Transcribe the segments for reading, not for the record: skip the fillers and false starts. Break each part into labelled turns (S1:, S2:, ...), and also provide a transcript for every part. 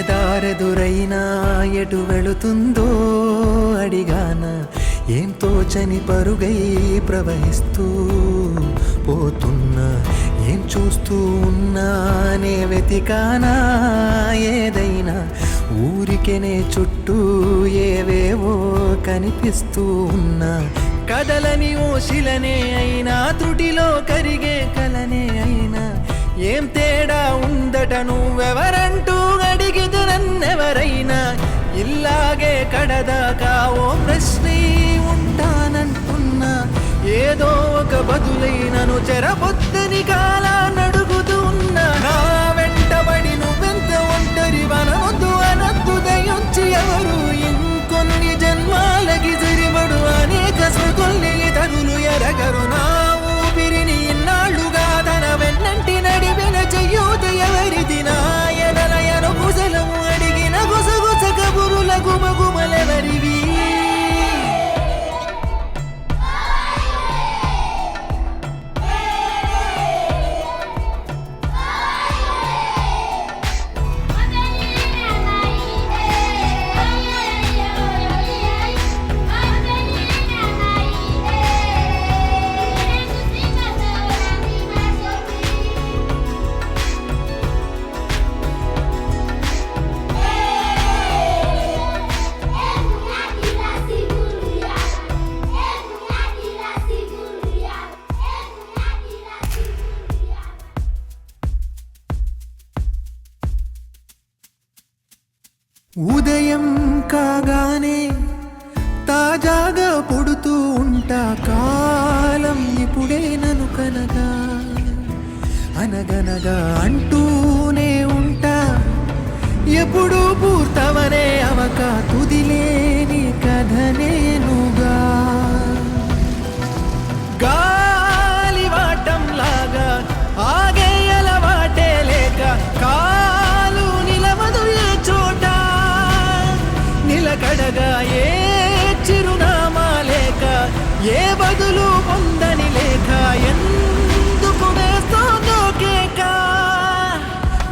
S1: దారెదురైనా ఎటు వెళుతుందో అడిగానా ఏం తోచని పరుగై ప్రవహిస్తూ పోతున్నా ఏం చూస్తూ ఉన్నానే వెతికానా ఏదైనా ఊరికెనే చుట్టూ ఏవేవో కనిపిస్తూ ఉన్నా కదలని ఓశిలనే అయినా త్రుటిలో కరిగే కలనే అయినా ఏం తేడా ఉందట నువ్వెవరంటూ అడిగిదు నన్నెవరైనా ఇల్లాగే కడదాకా ఓ ప్రశ్నే ఉంటానంటున్నా ఏదో ఒక బదులైనను చెరబొద్దని కాలాన్నడుగుతూ ఉన్నా నా వెంటబడి నువ్వెంత ఒంటరి వనవద్దు అనద్దు దయొచ్చి ఎవరు ఇంకొన్ని జన్మాలకి జరిబడు అనేక స్మృతుల్ని తరులు ఎరగరు నా ఊపిరిని ఇన్నాళ్ళుగా తన వెన్నంటి నడిపిన చెయ్యూత ఎవరిది నా ఎదలయను కుశలము అడిగిన గుసగుస కబురుల గుమగుమలెవరివి ఉదయం కాగానే తాజాగా పుడుతూ ఉంటా కాలం ఇప్పుడే నన్ను కనగా అనగనగా అంటూనే ఉంటా ఎప్పుడు పూర్తవనే అవక తుదిలేని కథ నేనుగా గాలివాటంలాగా ఆగేయల వాటే లేక కాలు నిలవదు ఏ చోట నిలకడగా ఏ చిరునామా లేక ఏ బదులు పొందని లేక ఎందుకు వేస్తోందో కేక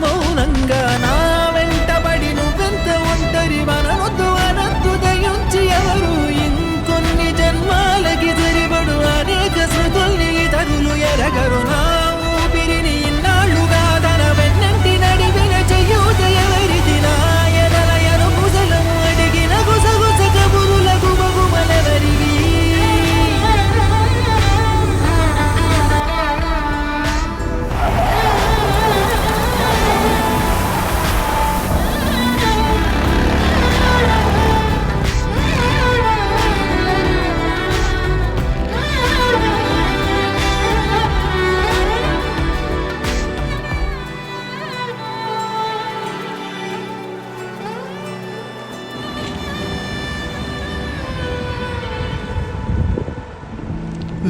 S1: మౌనంగా నా వెంటబడి నువ్వెంత ఒంటరి వనవద్దు అనద్దు దయించి ఎవరు ఇంకొన్ని జన్మాలకి జరిబడు అనేక స్మృతుల్ని తరులు ఎరగరు నా ఊపిరిని ఇన్నాళ్ళుగా తన వెన్నంటి నడిపిన చెయ్యూత ఎవరిది నా ఎదలయను కుశలము అడిగిన గుసగుస కబురుల గుమగుమలెవరివి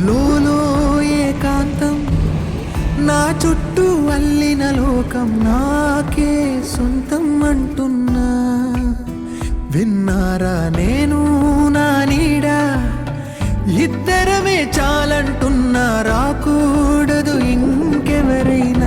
S1: లోలో ఏకాంతం నా చుట్టూ అల్లిన లోకం నాకే సొంతం అంటున్నా విన్నారా నేను నా నీడ ఇద్దరమే చాలంటున్నా రాకూడదు ఇంకెవరైనా